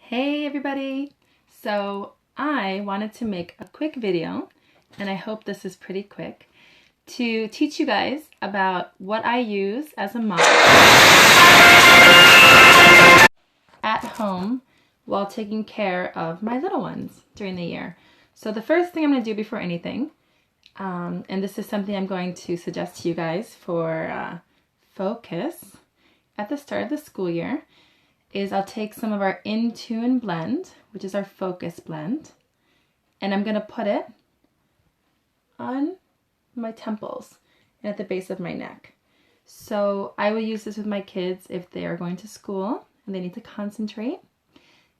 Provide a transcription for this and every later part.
Hey everybody! So I wanted to make a quick video, and I hope this is pretty quick, to teach you guys about what I use as a mom at home while taking care of my little ones during the year. So the first thing I'm going to do before anything, and this is something I'm going to suggest to you guys for focus at the start of the school year, is I'll take some of our In Tune blend, which is our focus blend, and I'm going to put it on my temples and at the base of my neck. So I will use this with my kids if they are going to school and they need to concentrate.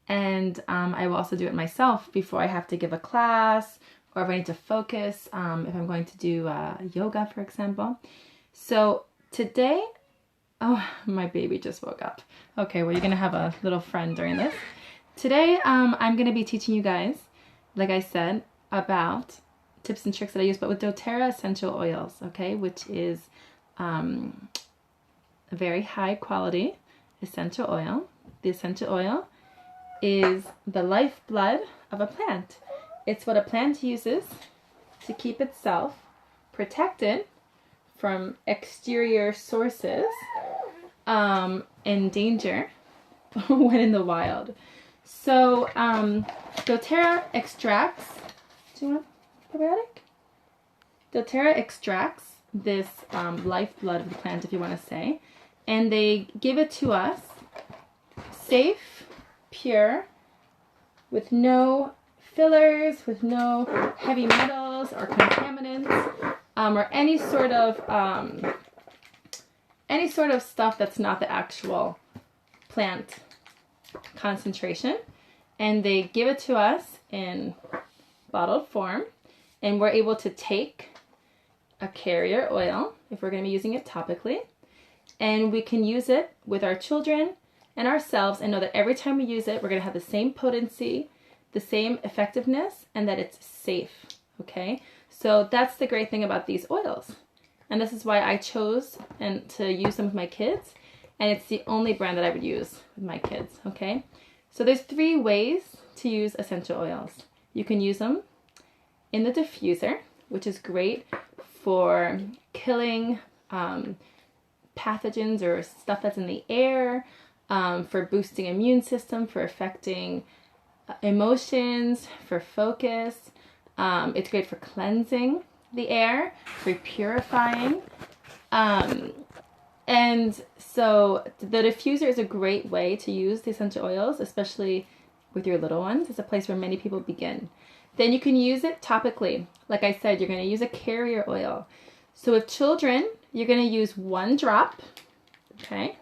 And I will also do it myself before I have to give a class, or if I need to focus, if I'm going to do yoga, for example. So today, oh, my baby just woke up. Okay, well, you're going to have a little friend during this. Today, I'm going to be teaching you guys, like I said, about tips and tricks that I use, but with doTERRA essential oils, okay, which is a very high quality essential oil. The essential oil is the lifeblood of a plant. It's what a plant uses to keep itself protected from exterior sources in danger when in the wild. So doTERRA extracts, do you want a probiotic? doTERRA extracts this lifeblood of the plant, if you want to say, and they give it to us safe, pure, with no fillers, with no heavy metals or contaminants, or any sort of stuff that's not the actual plant concentration. And they give it to us in bottled form, and we're able to take a carrier oil if we're going to be using it topically, and we can use it with our children and ourselves and know that every time we use it, we're going to have the same potency, the same effectiveness, and that it's safe. Okay, so that's the great thing about these oils. And this is why I chose to use them with my kids. And it's the only brand that I would use with my kids, okay? So there's 3 ways to use essential oils. You can use them in the diffuser, which is great for killing pathogens or stuff that's in the air, for boosting immune system, for affecting emotions, for focus. It's great for cleansing the air, for purifying, and so the diffuser is a great way to use the essential oils, especially with your little ones. It's a place where many people begin. Then you can use it topically. Like I said, you're going to use a carrier oil. So with children, you're going to use 1 drop, okay,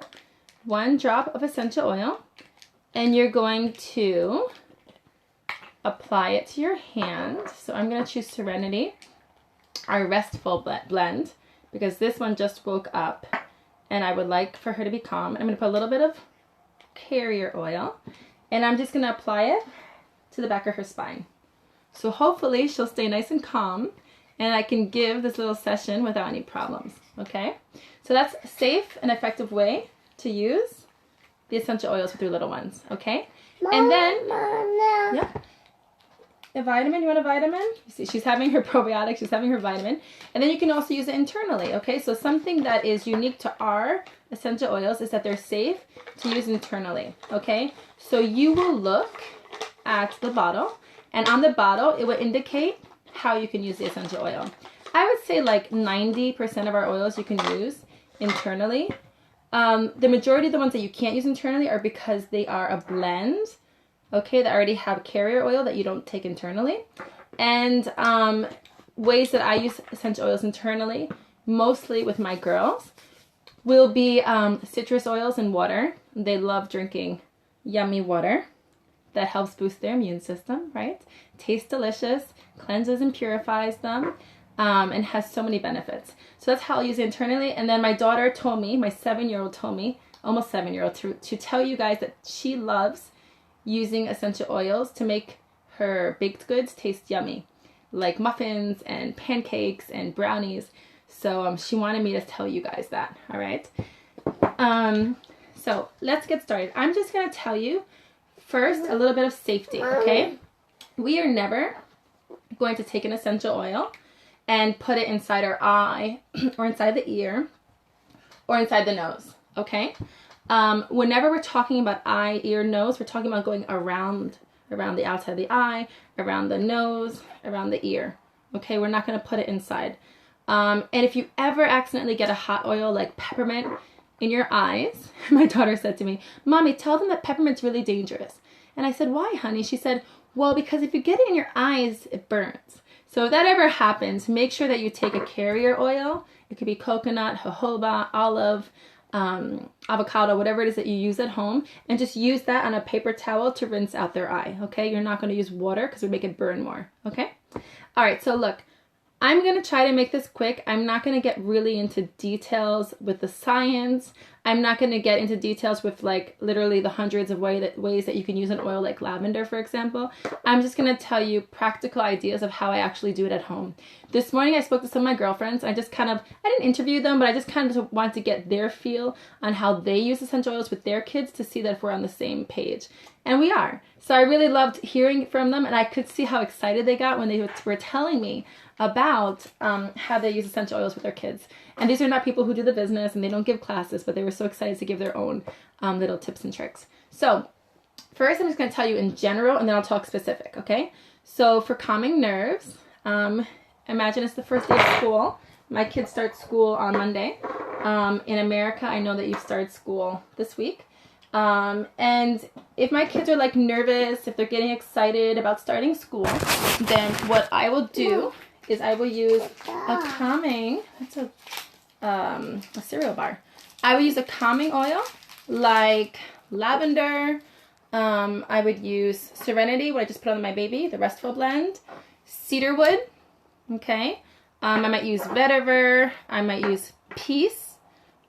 1 drop of essential oil, and you're going to apply it to your hand. So I'm going to choose Serenity, our restful blend, because this one just woke up and I would like for her to be calm. I'm going to put a little bit of carrier oil, and I'm just going to apply it to the back of her spine. So hopefully she'll stay nice and calm, and I can give this little session without any problems, okay? So that's a safe and effective way to use the essential oils with your little ones, okay? Mom, and then, yeah. A vitamin, you want a vitamin? You see, she's having her probiotic, she's having her vitamin. And then you can also use it internally, okay? So something that is unique to our essential oils is that they're safe to use internally, okay? So you will look at the bottle, and on the bottle, it will indicate how you can use the essential oil. I would say like 90% of our oils you can use internally. The majority of the ones that you can't use internally are because they are a blend, okay, that already have carrier oil that you don't take internally. And ways that I use essential oils internally, mostly with my girls, will be citrus oils and water. They love drinking yummy water that helps boost their immune system, right? Tastes delicious, cleanses and purifies them, and has so many benefits. So that's how I'll use it internally. And then my daughter told me, my 7-year-old told me, almost 7-year-old, to tell you guys that she loves using essential oils to make her baked goods taste yummy, like muffins and pancakes and brownies. So she wanted me to tell you guys that, all right? So let's get started. I'm just going to tell you first, a little bit of safety, okay? We are never going to take an essential oil and put it inside our eye or inside the ear or inside the nose, okay? Whenever we're talking about eye, ear, nose, we're talking about going around the outside of the eye, around the nose, around the ear, okay? We're not going to put it inside. And if you ever accidentally get a hot oil like peppermint in your eyes, my daughter said to me, Mommy, tell them that peppermint's really dangerous. And I said, why, honey? She said, well, because if you get it in your eyes, it burns. So if that ever happens, make sure that you take a carrier oil. It could be coconut, jojoba, olive, avocado, whatever it is that you use at home, and just use that on a paper towel to rinse out their eye, okay? You're not going to use water because it would make it burn more, okay? All right, so look, I'm going to try to make this quick. I'm not going to get really into details with the science. I'm not going to get into details with like literally the hundreds of ways that you can use an oil like lavender, for example. I'm just going to tell you practical ideas of how I actually do it at home. This morning I spoke to some of my girlfriends. I didn't interview them, but I just kind of wanted to get their feel on how they use essential oils with their kids to see that if we're on the same page. And we are. So I really loved hearing from them, and I could see how excited they got when they were telling me about how they use essential oils with their kids. And these are not people who do the business and they don't give classes, but they were so excited to give their own little tips and tricks. So first I'm just going to tell you in general and then I'll talk specific, okay? So for calming nerves, imagine it's the first day of school. My kids start school on Monday. In America, I know that you start school this week. And if my kids are like nervous, if they're getting excited about starting school, then what I will do is I will use a calming, that's a cereal bar. I would use a calming oil like lavender. I would use Serenity, what I just put on my baby, the Restful blend. Cedarwood, okay. I might use vetiver. I might use Peace,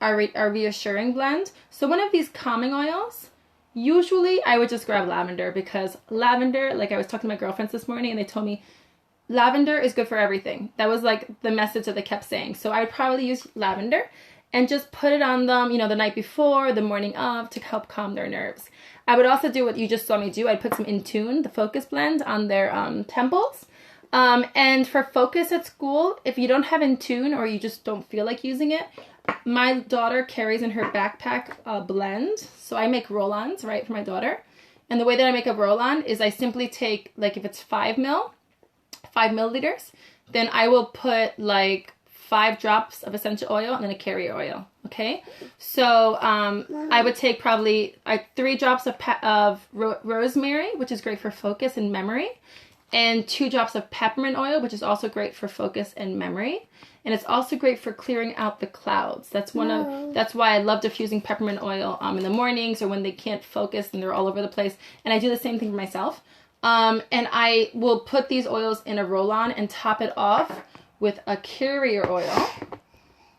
our reassuring blend. So one of these calming oils, usually I would just grab lavender because lavender, like I was talking to my girlfriends this morning and they told me lavender is good for everything. That was like the message that they kept saying. So I would probably use lavender and just put it on them, you know, the night before, the morning of, to help calm their nerves. I would also do what you just saw me do. I'd put some Intune, the Focus blend, on their temples. And for focus at school, if you don't have Intune or you just don't feel like using it, my daughter carries in her backpack a blend. So I make roll-ons, right, for my daughter. And the way that I make a roll-on is I simply take, like if it's 5 milliliters, then I will put like 5 drops of essential oil and then a carrier oil, okay? So I would take probably 3 drops of rosemary, which is great for focus and memory, and 2 drops of peppermint oil, which is also great for focus and memory. And it's also great for clearing out the clouds. That's why I love diffusing peppermint oil in the mornings or when they can't focus and they're all over the place. And I do the same thing for myself. And I will put these oils in a roll-on and top it off with a carrier oil,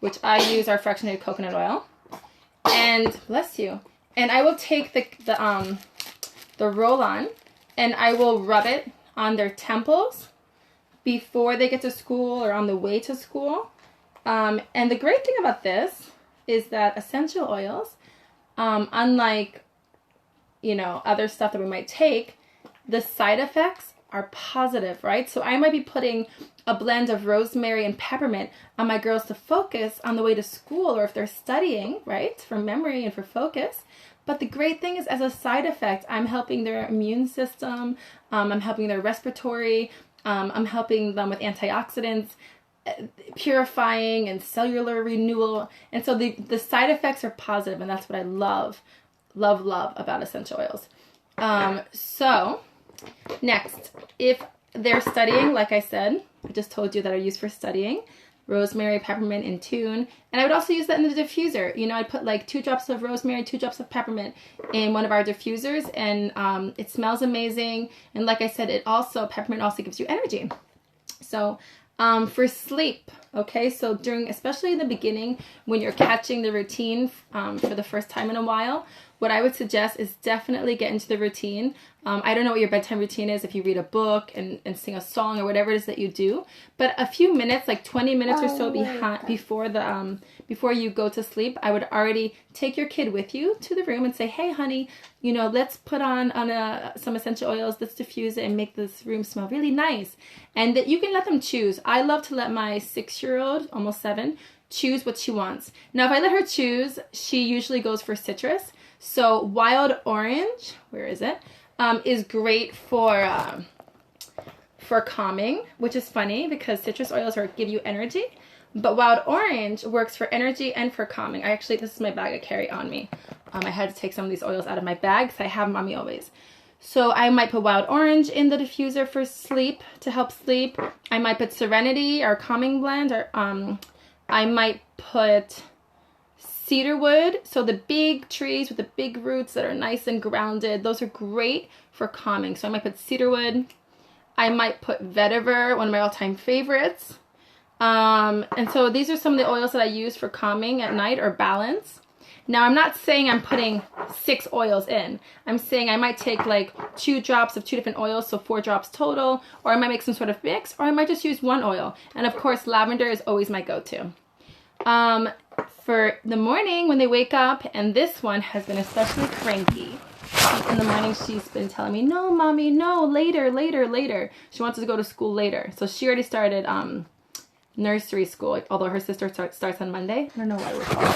which I use our fractionated coconut oil. And bless you. And I will take the roll-on and I will rub it on their temples before they get to school or on the way to school. And the great thing about this is that essential oils, unlike, you know, other stuff that we might take, the side effects are positive, right? So I might be putting a blend of rosemary and peppermint on my girls to focus on the way to school or if they're studying, right? For memory and for focus. But the great thing is as a side effect, I'm helping their immune system, I'm helping their respiratory, I'm helping them with antioxidants, purifying and cellular renewal. And so the side effects are positive, and that's what I love about essential oils. So next, if they're studying, like I said, I just told you that I use for studying, rosemary, peppermint, and Intune. And I would also use that in the diffuser. You know, I'd put like 2 drops of rosemary, 2 drops of peppermint in one of our diffusers, and it smells amazing. And like I said, peppermint also gives you energy. So for sleep, okay, so especially in the beginning when you're catching the routine for the first time in a while, what I would suggest is definitely get into the routine. I don't know what your bedtime routine is, if you read a book and sing a song or whatever it is that you do, but a few minutes, like 20 minutes or so before you go to sleep, I would already take your kid with you to the room and say, hey honey, you know, let's put on some essential oils, let's diffuse it and make this room smell really nice. And that you can let them choose. I love to let my 6-year-old, almost 7, choose what she wants. Now, if I let her choose, she usually goes for citrus. So wild orange, where is it? Is great for calming, which is funny because citrus oils give you energy, but wild orange works for energy and for calming. This is my bag I carry on me. I had to take some of these oils out of my bag because I have them on me always. So I might put wild orange in the diffuser for sleep, to help sleep. I might put Serenity, our calming blend, or I might put cedarwood, so the big trees with the big roots that are nice and grounded, those are great for calming. So I might put cedarwood. I might put vetiver, one of my all-time favorites. And so these are some of the oils that I use for calming at night or balance. Now, I'm not saying I'm putting 6 oils in. I'm saying I might take like 2 drops of 2 different oils, so 4 drops total, or I might make some sort of mix, or I might just use 1 oil. And of course, lavender is always my go-to. For the morning when they wake up, and this one has been especially cranky. In the morning, she's been telling me, no, mommy, no, later, later, later. She wants us to go to school later. So she already started nursery school, although her sister starts on Monday. I don't know why we're calling.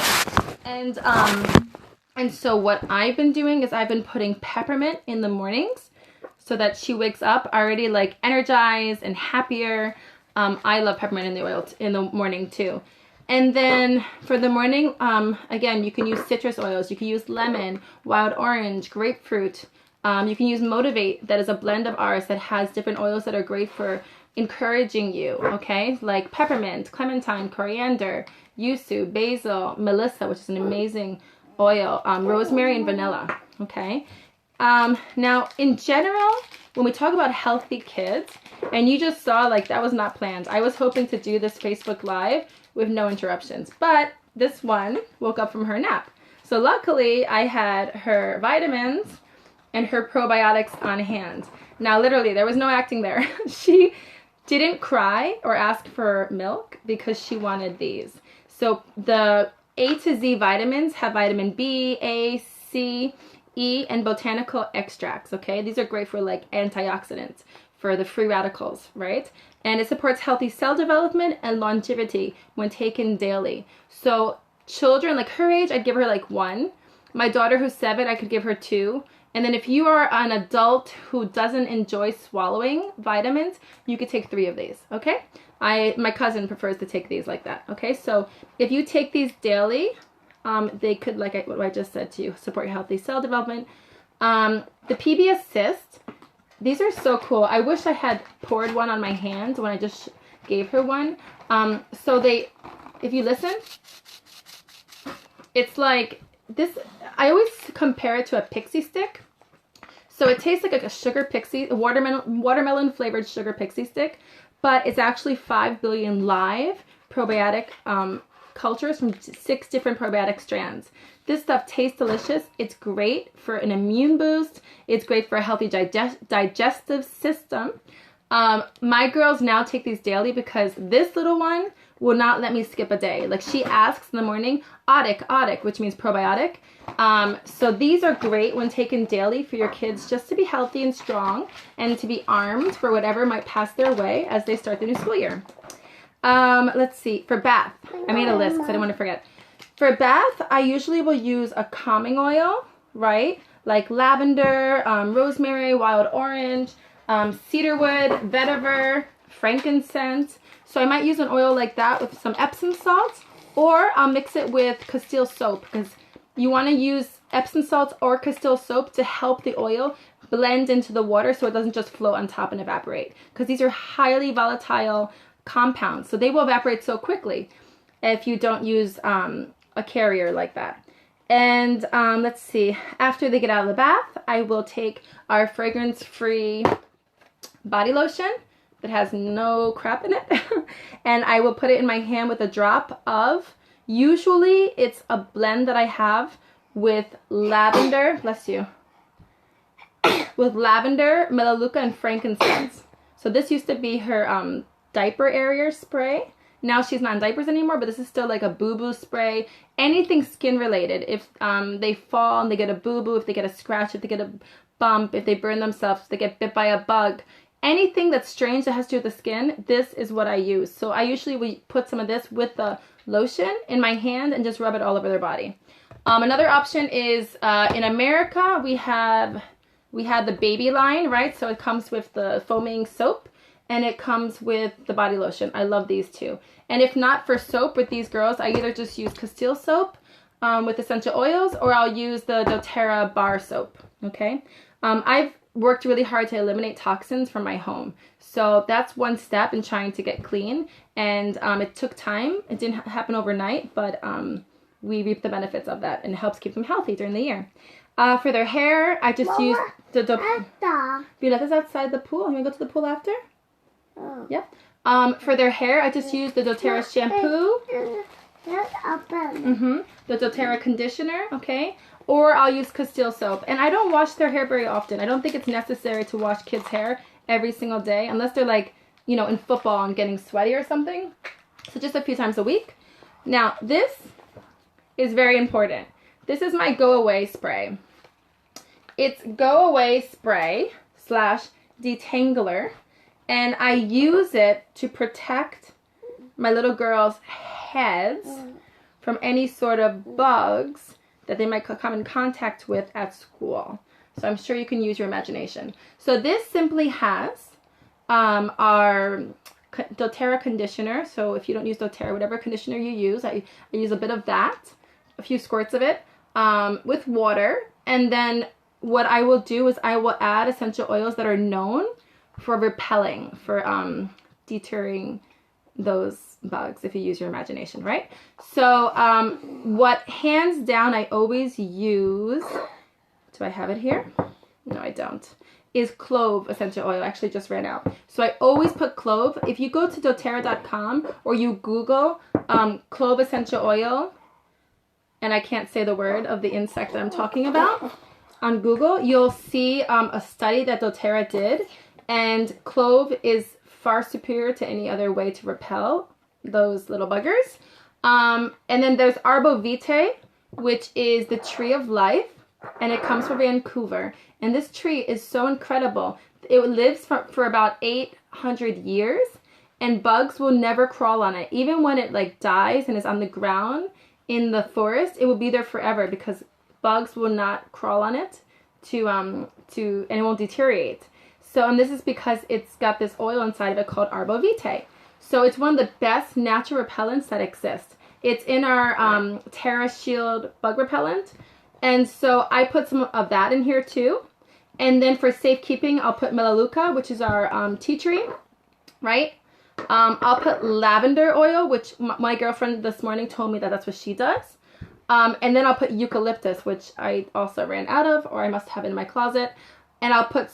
And so what I've been doing is I've been putting peppermint in the mornings so that she wakes up already like energized and happier. I love peppermint in the oil in the morning too. And then for the morning, again, you can use citrus oils. You can use lemon, wild orange, grapefruit. You can use Motivate. That is a blend of ours that has different oils that are great for encouraging you, okay? Like peppermint, clementine, coriander, yuzu, basil, melissa, which is an amazing oil, rosemary, and vanilla, okay? Now, in general, when we talk about healthy kids, and you just saw, like, that was not planned. I was hoping to do this Facebook Live with no interruptions, but this one woke up from her nap. So luckily, I had her vitamins and her probiotics on hand. Now, literally, there was no acting there. She didn't cry or ask for milk because she wanted these. So the A to Z vitamins have vitamin B, A, C, E, and botanical extracts, okay? These are great for like antioxidants, for the free radicals, right? And it supports healthy cell development and longevity when taken daily. So children like her age, I'd give her like 1. My daughter who's 7, I could give her 2. And then if you are an adult who doesn't enjoy swallowing vitamins, you could take 3 of these, okay? My cousin prefers to take these like that, okay? So if you take these daily, they could, like what I just said to you, support your healthy cell development. The PB Assist, these are so cool. I wish I had poured one on my hand when I just gave her one. So if you listen, it's like this. I always compare it to a pixie stick. So it tastes like a sugar pixie, a watermelon flavored sugar pixie stick, but it's actually 5 billion live probiotic cultures from 6 different probiotic strands. This stuff tastes delicious. It's great for an immune boost. It's great for a healthy digestive system. My girls now take these daily because this little one will not let me skip a day. Like she asks in the morning, Otic, which means probiotic. So these are great when taken daily for your kids just to be healthy and strong and to be armed for whatever might pass their way as they start the new school year. Let's see, for bath, I made a list because I didn't want to forget. For bath, I usually will use a calming oil, right? Like lavender, rosemary, wild orange, cedarwood, vetiver, frankincense. So I might use an oil like that with some Epsom salt, or I'll mix it with Castile soap because you want to use Epsom salt or Castile soap to help the oil blend into the water so it doesn't just float on top and evaporate. Because these are highly volatile compounds, so they will evaporate so quickly if you don't use a carrier like that. And let's see, after they get out of the bath, I will take our fragrance-free body lotion that has no crap in it, and I will put it in my hand with a drop of, usually it's a blend that I have with lavender, bless you, with lavender, melaleuca, and frankincense. So this used to be her diaper area spray. Now she's not in diapers anymore, but this is still like a boo-boo spray. Anything skin related. If they fall and they get a boo-boo, if they get a scratch, if they get a bump, if they burn themselves, if they get bit by a bug, anything that's strange that has to do with the skin, this is what I use. So I usually would put some of this with the lotion in my hand and just rub it all over their body. Another option is in America we had the baby line, right? So it comes with the foaming soap and it comes with the body lotion. I love these two. And if not for soap with these girls, I either just use Castile soap with essential oils, or I'll use the doTERRA bar soap, okay? I've worked really hard to eliminate toxins from my home. So that's one step in trying to get clean. And it took time. It didn't happen overnight, but we reap the benefits of that, and it helps keep them healthy during the year. For their hair, I just use the Violetta's outside the pool. You want to go to the pool after? Oh. Yep. For their hair, I just use the doTERRA shampoo. The doTERRA conditioner, okay? Or I'll use Castile soap. And I don't wash their hair very often. I don't think it's necessary to wash kids' hair every single day, unless they're like, you know, in football and getting sweaty or something. So just a few times a week. Now, this is very important. This is my Go Away spray. It's Go Away spray / detangler. And I use it to protect my little girls' heads from any sort of bugs that they might come in contact with at school. So I'm sure you can use your imagination. So this simply has our doTERRA conditioner. So if you don't use doTERRA, whatever conditioner you use, I use a bit of that, a few squirts of it, with water. And then what I will do is I will add essential oils that are known for repelling, for deterring those bugs, if you use your imagination, right? So what hands down I always use, do I have it here? No, I don't, is clove essential oil. I actually just ran out. So I always put clove. If you go to doTERRA.com or you Google clove essential oil, and I can't say the word of the insect that I'm talking about, on Google, you'll see a study that doTERRA did, and clove is far superior to any other way to repel those little buggers. And then there's arbovitae, which is the tree of life, and it comes from Vancouver. And this tree is so incredible. It lives for about 800 years, and bugs will never crawl on it. Even when it like dies and is on the ground in the forest, it will be there forever because bugs will not crawl on it and it won't deteriorate. So, and this is because it's got this oil inside of it called arbovitae. So it's one of the best natural repellents that exist. It's in our Terra Shield bug repellent. And so I put some of that in here too. And then for safekeeping, I'll put melaleuca, which is our tea tree, right? I'll put lavender oil, which my girlfriend this morning told me that that's what she does. And then I'll put eucalyptus, which I also ran out of, or I must have in my closet. And I'll put,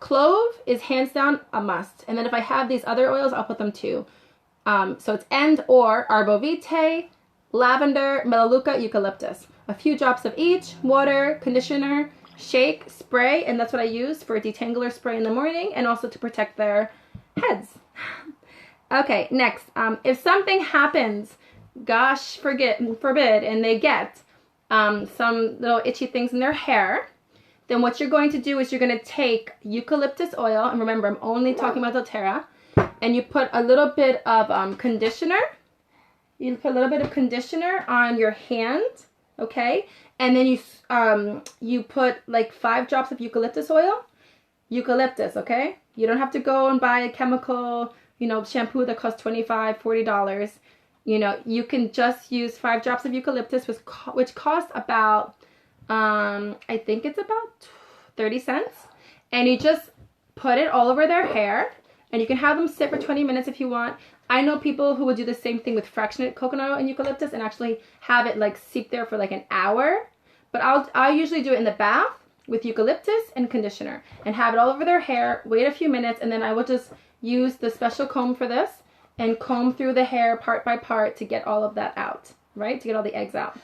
clove is hands down a must. And then if I have these other oils, I'll put them too. So it's or arbovitae, lavender, melaleuca, eucalyptus. A few drops of each, water, conditioner, shake, spray, and that's what I use for a detangler spray in the morning and also to protect their heads. Okay, next, if something happens, gosh forbid, and they get some little itchy things in their hair, then what you're going to do is you're going to take eucalyptus oil, and remember, I'm only talking about doTERRA, and you put a little bit of conditioner. You put a little bit of conditioner on your hand, okay? And then you put like 5 drops of eucalyptus oil. Eucalyptus, okay? You don't have to go and buy a chemical, shampoo that costs $25, $40. You can just use 5 drops of eucalyptus, which costs about, I think it's about 30 cents. And you just put it all over their hair. And you can have them sit for 20 minutes if you want. I know people who would do the same thing with fractionated coconut oil and eucalyptus and actually have it like seep there for like an hour. But I'll usually do it in the bath with eucalyptus and conditioner and have it all over their hair, wait a few minutes, and then I will just use the special comb for this and comb through the hair part by part to get all of that out, right? To get all the eggs out.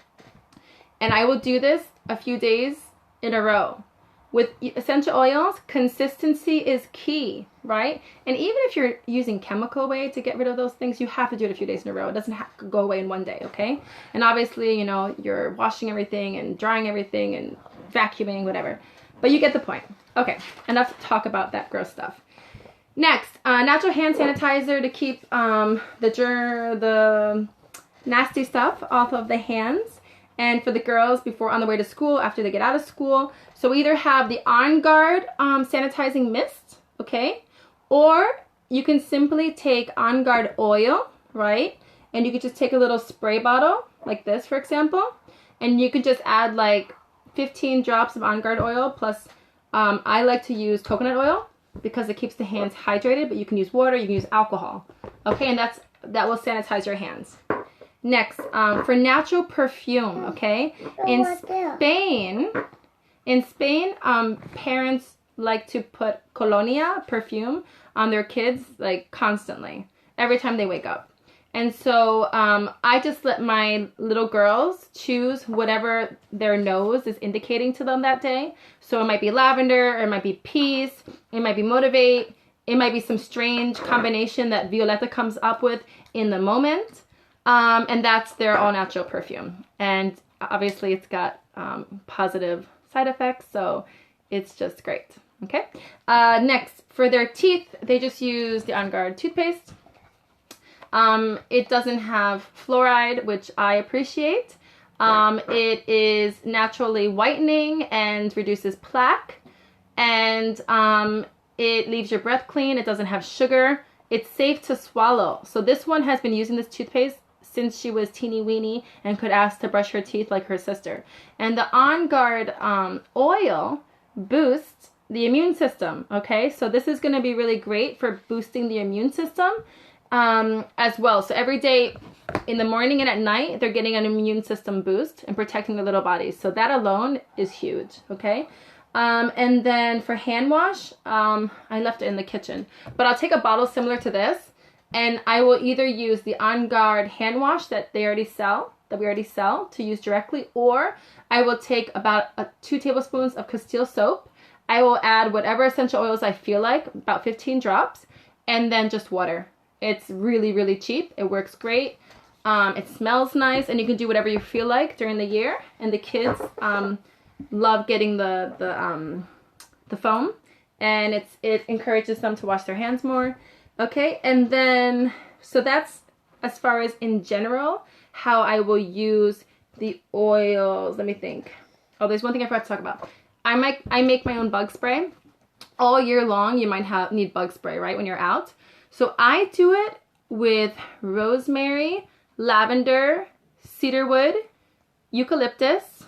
And I will do this a few days in a row. With essential oils, consistency is key, right? And even if you're using chemical way to get rid of those things, you have to do it a few days in a row. It doesn't have to go away in one day, okay? And obviously, you know, you're washing everything and drying everything and vacuuming, whatever. But you get the point. Okay, enough talk about that gross stuff. Next, natural hand sanitizer to keep the nasty stuff off of the hands. And for the girls, before on the way to school, after they get out of school. So we either have the On Guard sanitizing mist, okay? Or you can simply take On Guard oil, right? And you could just take a little spray bottle, like this, for example. And you could just add like 15 drops of On Guard oil, plus I like to use coconut oil because it keeps the hands hydrated, but you can use water, you can use alcohol. Okay, and that will sanitize your hands. Next, for natural perfume, okay? In Spain, parents like to put colonia, perfume, on their kids, like, constantly, every time they wake up. And so I just let my little girls choose whatever their nose is indicating to them that day. So it might be lavender, or it might be peace, it might be motivate, it might be some strange combination that Violetta comes up with in the moment. And that's their all-natural perfume. And obviously it's got positive side effects, so it's just great. Okay. Next, for their teeth, they just use the On Guard toothpaste. It doesn't have fluoride, which I appreciate. It is naturally whitening and reduces plaque. And it leaves your breath clean. It doesn't have sugar. It's safe to swallow. So this one has been using this toothpaste since she was teeny weeny and could ask to brush her teeth like her sister. And the On Guard oil boosts the immune system, okay? So this is going to be really great for boosting the immune system as well. So every day in the morning and at night, they're getting an immune system boost and protecting their little bodies. So that alone is huge, okay? And then for hand wash, I left it in the kitchen, but I'll take a bottle similar to this, and I will either use the On Guard hand wash that we already sell to use directly, or I will take about 2 tablespoons of Castile soap. I will add whatever essential oils I feel like, about 15 drops, and then just water. It's really, really cheap. It works great. It smells nice, and you can do whatever you feel like during the year. And the kids love getting the foam, and it encourages them to wash their hands more. Okay, and then so that's as far as in general how I will use the oils. Let me think. Oh, there's one thing I forgot to talk about. I make my own bug spray. All year long you might need bug spray, right, when you're out. So I do it with rosemary, lavender, cedarwood, eucalyptus,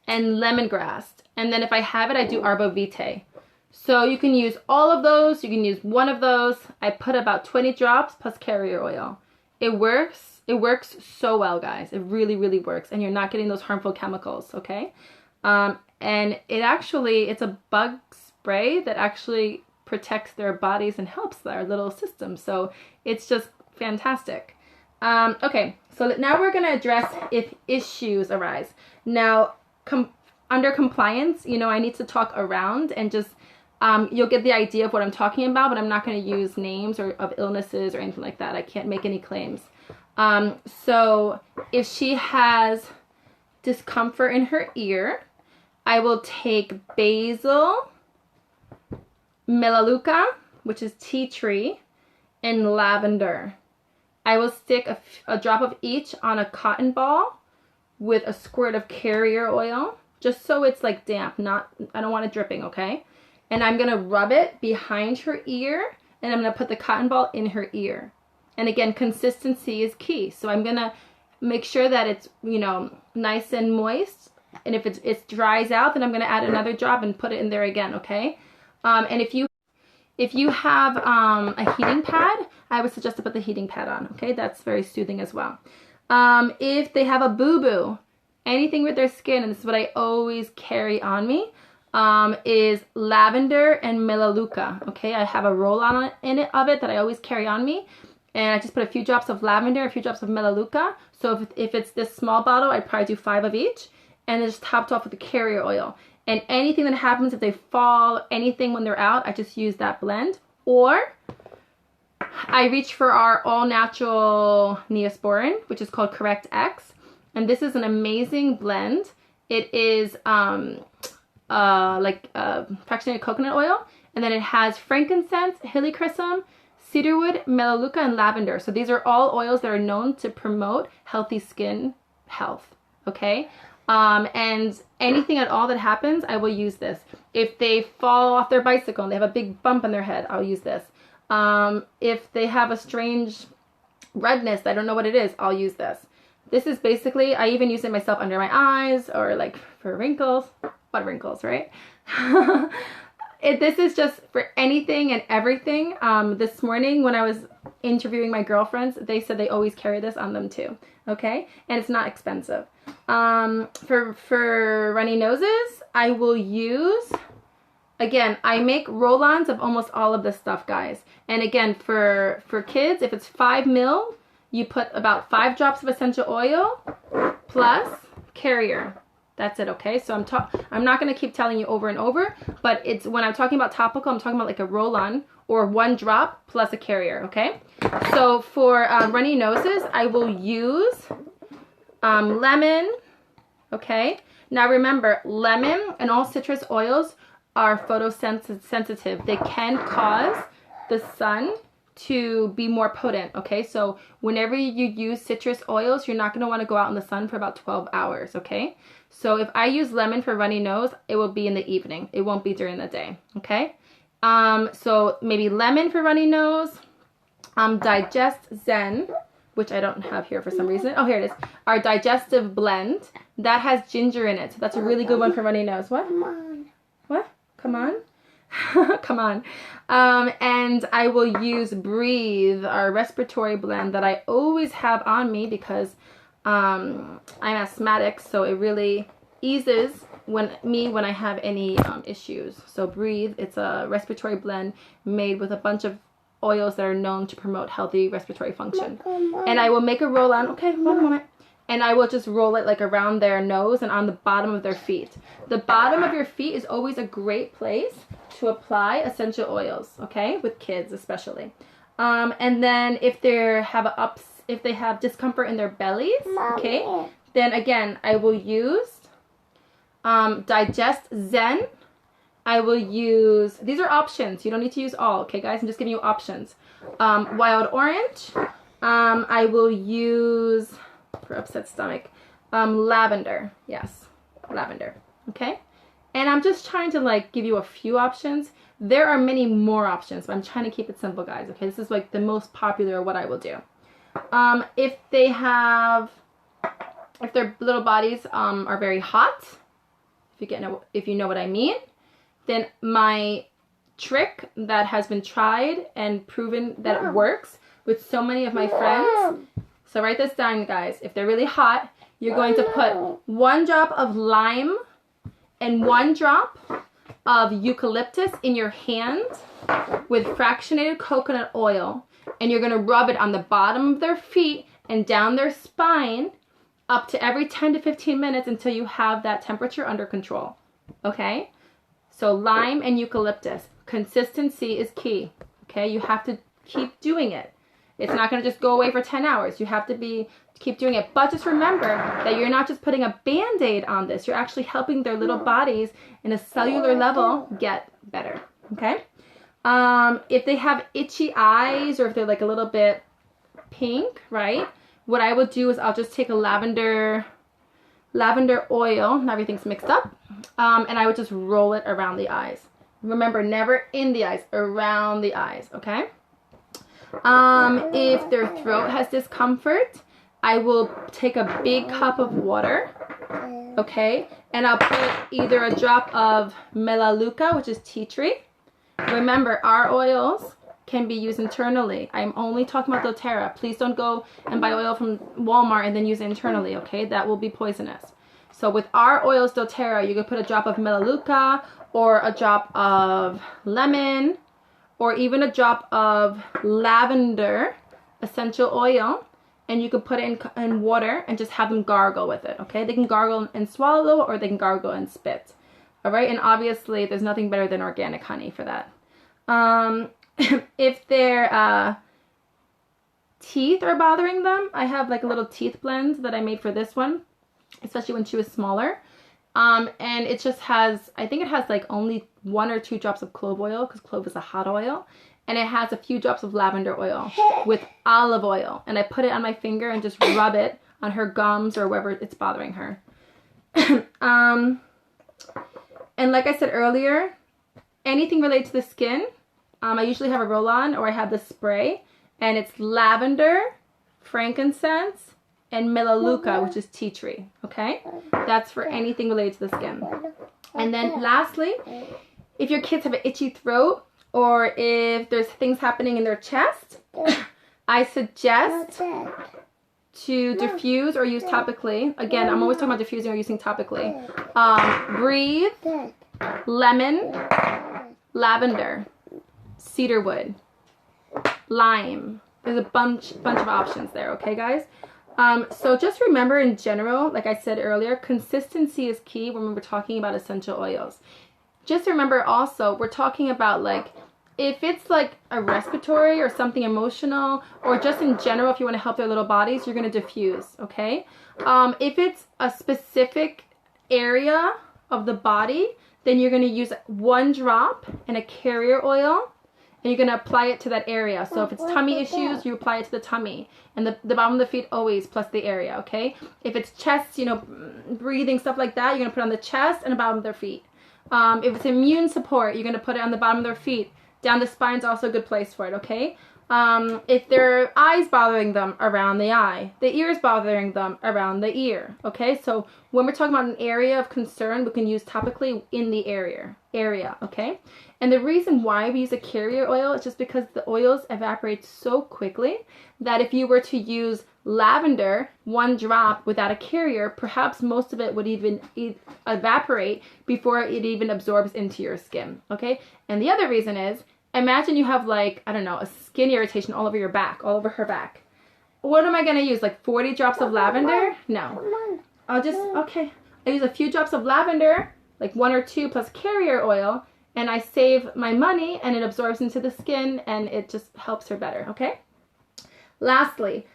and lemongrass. And then if I have it, I do arbovitae. So you can use all of those. You can use one of those. I put about 20 drops plus carrier oil. It works. It works so well, guys. It really, really works. And you're not getting those harmful chemicals, okay? And it's a bug spray that actually protects their bodies and helps their little system. So it's just fantastic. Okay, so now we're going to address if issues arise. Now, under compliance, you know, I need to talk around and just, you'll get the idea of what I'm talking about, but I'm not going to use names or of illnesses or anything like that. I can't make any claims. So if she has discomfort in her ear, I will take basil, melaleuca, which is tea tree, and lavender. I will stick a drop of each on a cotton ball with a squirt of carrier oil, just so it's like damp, I don't want it dripping, okay? And I'm gonna rub it behind her ear, and I'm gonna put the cotton ball in her ear. And again, consistency is key. So I'm gonna make sure that it's, you know, nice and moist. And if it dries out, then I'm gonna add another drop and put it in there again, okay? And if you have a heating pad, I would suggest to put the heating pad on, okay? That's very soothing as well. If they have a boo-boo, anything with their skin, and this is what I always carry on me, is lavender and melaleuca, okay? I have a roll-on of it that I always carry on me, and I just put a few drops of lavender, a few drops of melaleuca. So if it's this small bottle, I'd probably do 5 of each. and then just topped off with the carrier oil. And anything that happens, if they fall, anything when they're out, I just use that blend. Or I reach for our all natural Neosporin, which is called Correct X. And this is an amazing blend. It is fractionated coconut oil. And then it has frankincense, helichrysum, cedarwood, melaleuca, and lavender. So these are all oils that are known to promote healthy skin health. Okay? And anything at all that happens, I will use this. If they fall off their bicycle and they have a big bump on their head, I'll use this. If they have a strange redness, I don't know what it is, I'll use this. This is basically, I even use it myself under my eyes or like for wrinkles. What wrinkles, right? This is just for anything and everything. This morning when I was interviewing my girlfriends, they said they always carry this on them too. Okay? And it's not expensive. For runny noses, I will use, again, I make roll-ons of almost all of this stuff, guys. And again, for kids, if it's 5 ml, you put about 5 drops of essential oil plus carrier. That's it, okay? So I'm not going to keep telling you over and over, but it's when I'm talking about topical, I'm talking about like a roll-on or 1 drop plus a carrier, okay? So for runny noses, I will use lemon, okay? Now remember, lemon and all citrus oils are photosensitive. They can cause the sun to be more potent, okay? So whenever you use citrus oils, you're not going to want to go out in the sun for about 12 hours, okay? So if I use lemon for runny nose, it will be in the evening. It won't be during the day, okay? So maybe lemon for runny nose, Digest Zen, which I don't have here for some reason. Oh, here it is. Our digestive blend. That has ginger in it. So that's a really good one for runny nose. What? Come on. What? Come on? Come on. And I will use Breathe, our respiratory blend that I always have on me because I'm asthmatic, so it really eases when I have any issues. So Breathe, it's a respiratory blend made with a bunch of oils that are known to promote healthy respiratory function. And I will make a roll on. Okay, one moment. And I will just roll it like around their nose and on the bottom of their feet. The bottom of your feet is always a great place to apply essential oils, okay? With kids especially. And then if they have discomfort in their bellies, okay? Then again, I will use Digest Zen. I will use, these are options. You don't need to use all, okay guys? I'm just giving you options. Wild Orange. I will use, for upset stomach, lavender. Yes, lavender, okay? And I'm just trying to like give you a few options. There are many more options, but I'm trying to keep it simple, guys, okay? This is like the most popular what I will do. If their little bodies are very hot, if you know what I mean, then my trick that has been tried and proven that it works with so many of my friends. So write this down, guys. If they're really hot, you're going to put 1 drop of lime and 1 drop of eucalyptus in your hand with fractionated coconut oil, and you're going to rub it on the bottom of their feet and down their spine up to every 10 to 15 minutes until you have that temperature under control. Okay? So lime and eucalyptus. Consistency is key. Okay? You have to keep doing it. It's not going to just go away for 10 hours. You have to keep doing it. But just remember that you're not just putting a Band-Aid on this. You're actually helping their little bodies in a cellular level get better. Okay? If they have itchy eyes or if they're like a little bit pink, right? What I will do is I'll just take a lavender oil. Now everything's mixed up. And I would just roll it around the eyes. Remember, never in the eyes, around the eyes, okay? If their throat has discomfort, I will take a big cup of water, okay? And I'll put either a drop of melaleuca, which is tea tree. Remember, our oils can be used internally. I'm only talking about doTERRA. Please don't go and buy oil from Walmart and then use it internally, okay? That will be poisonous. So with our oils, doTERRA, you can put a drop of melaleuca or a drop of lemon or even a drop of lavender essential oil and you can put it in water and just have them gargle with it, okay? They can gargle and swallow, or they can gargle and spit, all right? And obviously, there's nothing better than organic honey for that. If their teeth are bothering them, I have like a little teeth blend that I made for this one, especially when she was smaller. And it just has, I think it has like only 1 or 2 drops of clove oil, because clove is a hot oil. And it has a few drops of lavender oil with olive oil. And I put it on my finger and just rub it on her gums or wherever it's bothering her. And like I said earlier, anything related to the skin, I usually have a roll-on, or I have the spray. And it's lavender, frankincense, and melaleuca, which is tea tree, okay? That's for anything related to the skin. And then lastly, if your kids have an itchy throat, or if there's things happening in their chest, I suggest to diffuse or use topically. Again, I'm always talking about diffusing or using topically. Breathe, lemon, lavender, cedarwood, lime. There's a bunch of options there, okay, guys? So just remember, in general, like I said earlier, consistency is key when we're talking about essential oils. Just remember also, we're talking about like, if it's like a respiratory or something emotional, or just in general, if you want to help their little bodies, you're going to diffuse, okay? If it's a specific area of the body, then you're going to use 1 drop in a carrier oil, and you're going to apply it to that area. So if it's tummy issues, you apply it to the tummy. And the bottom of the feet always, plus the area, okay? If it's chest, you know, breathing, stuff like that, you're going to put it on the chest and the bottom of their feet. If it's immune support, you're going to put it on the bottom of their feet. Down the spine is also a good place for it, okay? If their eyes bothering them, around the eye. The ears bothering them, around the ear, okay? So when we're talking about an area of concern, we can use topically in the area, okay? And the reason why we use a carrier oil is just because the oils evaporate so quickly that if you were to use lavender, 1 drop without a carrier, perhaps most of it would even evaporate before it even absorbs into your skin, okay? And the other reason is, imagine you have like, I don't know, a skin irritation all over your back, all over her back. What am I going to use, like 40 drops of lavender? No. I use a few drops of lavender, like 1 or 2 plus carrier oil, and I save my money, and it absorbs into the skin, and it just helps her better, okay? Lastly,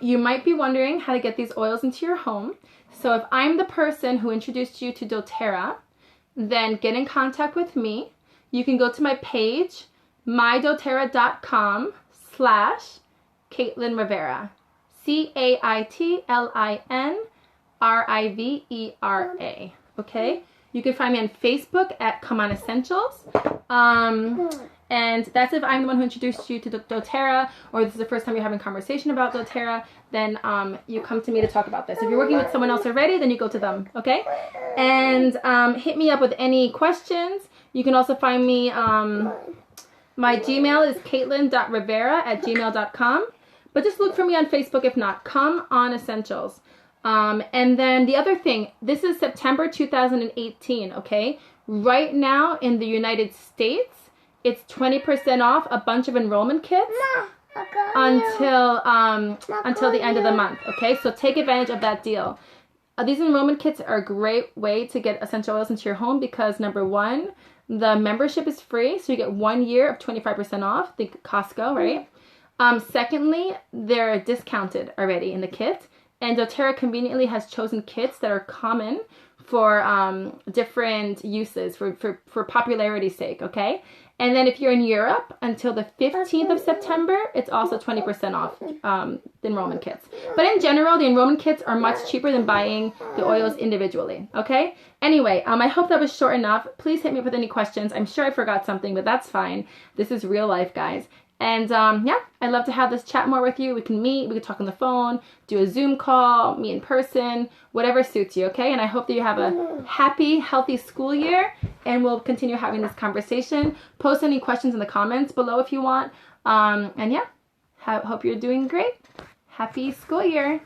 you might be wondering how to get these oils into your home. So if I'm the person who introduced you to doTERRA, then get in contact with me. You can go to my page, mydoterra.com/Caitlin Rivera. CaitlinRivera. Okay? You can find me on Facebook at Come On Essentials. And that's if I'm the one who introduced you to doTERRA, or this is the first time you're having a conversation about doTERRA, then you come to me to talk about this. If you're working with someone else already, then you go to them, okay? And hit me up with any questions. You can also find me, my Gmail is caitlin.rivera@gmail.com. But just look for me on Facebook if not. Come On Essentials. And then the other thing, this is September 2018, okay? Right now in the United States, it's 20% off a bunch of enrollment kits until the end of the month, okay? So take advantage of that deal. These enrollment kits are a great way to get essential oils into your home because, number one, the membership is free, so you get 1 year of 25% off, think Costco, right? Secondly, they're discounted already in the kit, and doTERRA conveniently has chosen kits that are common for different uses, for popularity's sake, okay? And then if you're in Europe, until the 15th of September, it's also 20% off the enrollment kits. But in general, the enrollment kits are much cheaper than buying the oils individually, okay? Anyway, I hope that was short enough. Please hit me up with any questions. I'm sure I forgot something, but that's fine. This is real life, guys. And yeah, I'd love to have this chat more with you. We can meet, we can talk on the phone, do a Zoom call, meet in person, whatever suits you, okay? And I hope that you have a happy, healthy school year, and we'll continue having this conversation. Post any questions in the comments below if you want. And yeah, hope you're doing great. Happy school year.